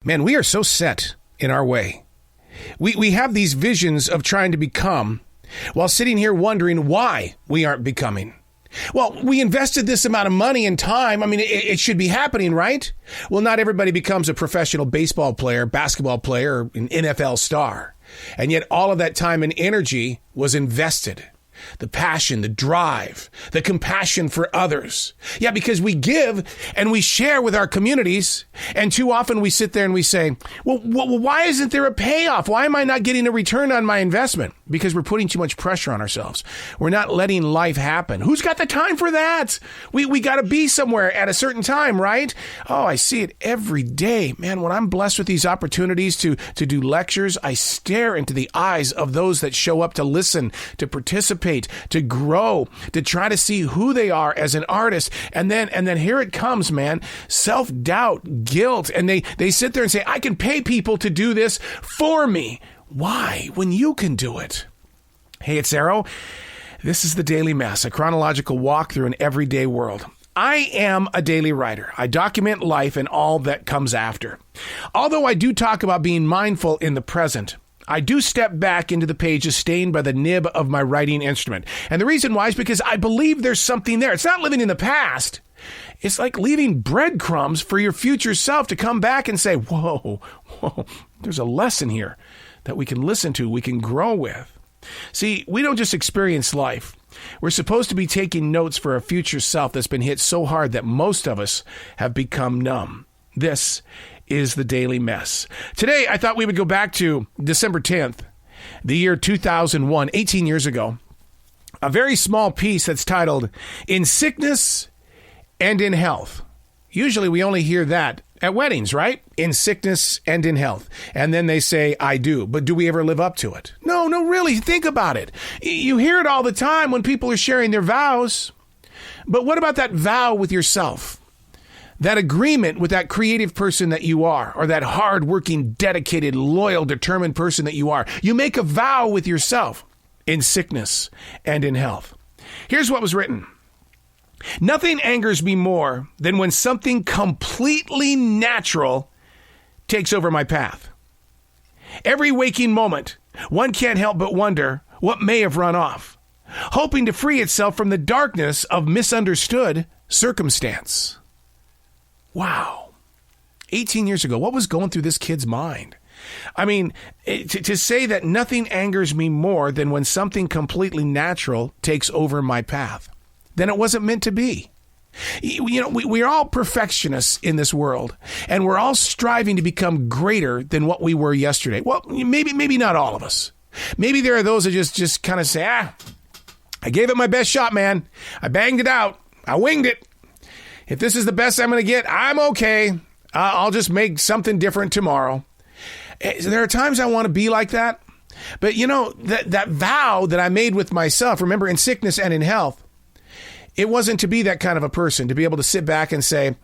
Man, we are so set in our way. We have these visions of trying to become while sitting here wondering why we aren't becoming. Well, we invested this amount of money and time. I mean, it should be happening, right? Well, not everybody becomes a professional baseball player, basketball player, or an NFL star. And yet all of that time and energy was invested. The passion, the drive, the compassion for others. Yeah, because we give and we share with our communities. And too often we sit there and we say, well, why isn't there a payoff? Why am I not getting a return on my investment? Because we're putting too much pressure on ourselves. We're not letting life happen. Who's got the time for that? We got to be somewhere at a certain time, right? Oh, I see it every day. Man, when I'm blessed with these opportunities to do lectures, I stare into the eyes of those that show up to listen, to participate, to grow, to try to see who they are as an artist. And then here it comes, man. Self-doubt, guilt. And they sit there and say, I can pay people to do this for me. Why? When you can do it. Hey, it's Arrow. This is the Daily Mess, a chronological walk through an everyday world. I am a daily writer. I document life and all that comes after. Although I do talk about being mindful in the present, I do step back into the pages stained by the nib of my writing instrument. And the reason why is because I believe there's something there. It's not living in the past. It's like leaving breadcrumbs for your future self to come back and say, whoa, there's a lesson here that we can listen to, we can grow with. See, we don't just experience life. We're supposed to be taking notes for a future self that's been hit so hard that most of us have become numb. This is the Daily Mess. Today, I thought we would go back to December 10th, the year 2001, 18 years ago. A very small piece that's titled, In Sickness and in Health. Usually we only hear that at weddings, right? In sickness and in health. And then they say, I do. But do we ever live up to it? No, really. Think about it. You hear it all the time when people are sharing their vows. But what about that vow with yourself? That agreement with that creative person that you are, or that hardworking, dedicated, loyal, determined person that you are. You make a vow with yourself in sickness and in health. Here's what was written. Nothing angers me more than when something completely natural takes over my path. Every waking moment, one can't help but wonder what may have run off, hoping to free itself from the darkness of misunderstood circumstance. Wow. 18 years ago, what was going through this kid's mind? I mean, to say that nothing angers me more than when something completely natural takes over my path. Then it wasn't meant to be. You know, we're all perfectionists in this world, and we're all striving to become greater than what we were yesterday. Well, maybe not all of us. Maybe there are those that just kind of say, I gave it my best shot, man. I banged it out. I winged it. If this is the best I'm going to get, I'm okay. I'll just make something different tomorrow. There are times I want to be like that. But, you know, that vow that I made with myself, remember, in sickness and in health, it wasn't to be that kind of a person, to be able to sit back and say,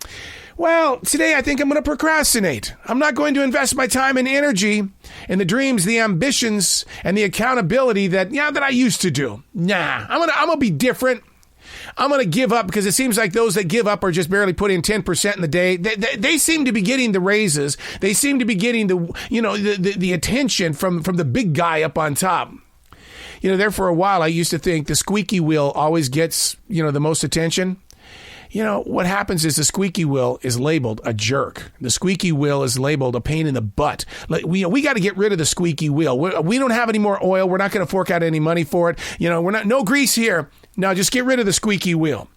well, today I think I'm going to procrastinate. I'm not going to invest my time and energy in the dreams, the ambitions, and the accountability that I used to do. Nah, I'm going to be different. I'm going to give up because it seems like those that give up are just barely put in 10% in the day. They seem to be getting the raises. They seem to be getting the attention from the big guy up on top. You know, there for a while, I used to think the squeaky wheel always gets, the most attention. You know, what happens is the squeaky wheel is labeled a jerk. The squeaky wheel is labeled a pain in the butt. Like, we got to get rid of the squeaky wheel. We don't have any more oil. We're not going to fork out any money for it. No grease here. No, just get rid of the squeaky wheel.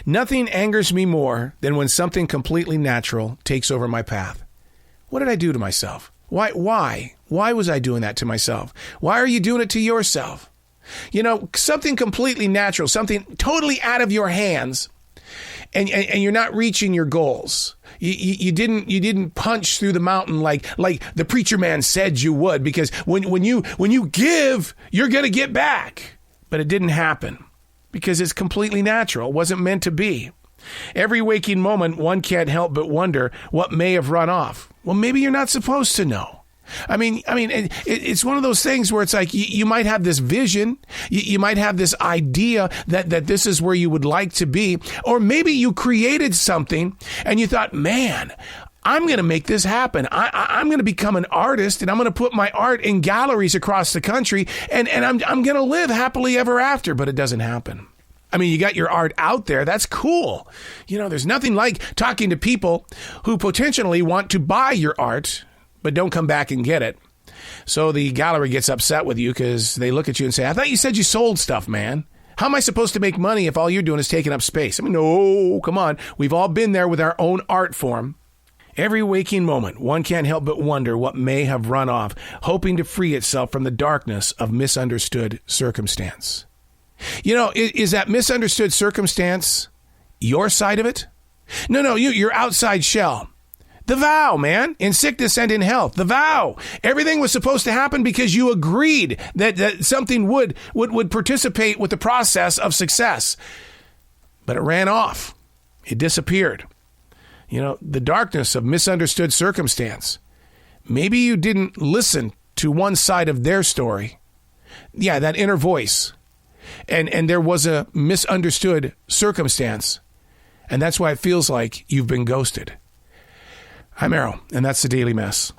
Nothing angers me more than when something completely natural takes over my path. What did I do to myself? Why? Why was I doing that to myself? Why are you doing it to yourself? Something completely natural, something totally out of your hands, and you're not reaching your goals. You didn't punch through the mountain like the preacher man said you would, because when you give, you're going to get back. But it didn't happen because it's completely natural. It wasn't meant to be. Every waking moment, one can't help but wonder what may have run off. Well, maybe you're not supposed to know. I mean, it's one of those things where it's like you might have this vision, you might have this idea that this is where you would like to be, or maybe you created something and you thought, man, I'm going to make this happen. I'm going to become an artist, and I'm going to put my art in galleries across the country, and I'm going to live happily ever after. But it doesn't happen. I mean, you got your art out there. That's cool. You know, there's nothing like talking to people who potentially want to buy your art, but don't come back and get it. So the gallery gets upset with you because they look at you and say, I thought you said you sold stuff, man. How am I supposed to make money if all you're doing is taking up space? I mean, no, come on. We've all been there with our own art form. Every waking moment, one can't help but wonder what may have run off, hoping to free itself from the darkness of misunderstood circumstance. You know, is that misunderstood circumstance your side of it? No, your outside shell. The vow, man, in sickness and in health. The vow. Everything was supposed to happen because you agreed that something would participate with the process of success. But it ran off. It disappeared. You know, the darkness of misunderstood circumstance. Maybe you didn't listen to one side of their story. Yeah, that inner voice. And there was a misunderstood circumstance. And that's why it feels like you've been ghosted. I'm Errol, and that's the Daily Mess.